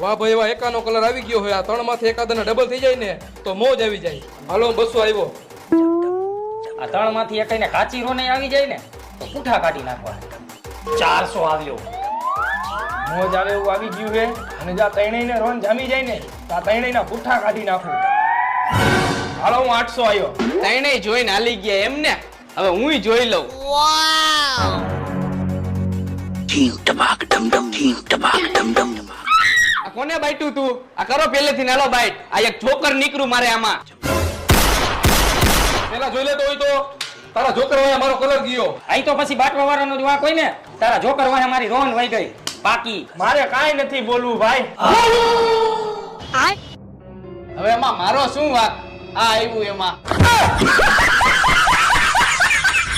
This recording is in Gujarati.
વાહ ભાઈ વાહ, એકાનો કલર આવી ગયો હોય. આ ત્રણમાંથી એકાદાના ડબલ થઈ જાય ને તો મોજ આવી જાય. હાલો 200 આવ્યો. આ ત્રણમાંથી એકઈને કાચી રોને આવી જાય ને તો પૂઠા કાઢી નાખવા. 400 આવ્યો. મોજ આવે એવું આવી ગયું છે. અને જ્યાં ત્રણેયને રોન જામી જાય ને ત્યાં ત્રણેયના પૂઠા કાઢી નાખું. હાલો હું 800 આવ્યો. ત્રણેય જોઈને હાલી ગયા એમ ને. હવે હુંય જોઈ લઉં. આ કોને બાઈટું તું? આ કરો પહેલેથી નાલો બાઈટ. આ એક જોકર નીકળું મારે આમાં. પેલા જોઈ લેતો હોય તો તારા જોકર વાળા મારો કલર ગયો. અહીં તો પછી બાટવા વાળાનો જ વાંક હોય ને. તારા જોકર વાળા મારી રોન વહી ગઈ. બાકી મારે કાંઈ નથી બોલવું ભાઈ. હવે એમાં મારો શું વાંક? આ આવ્યું એમાં.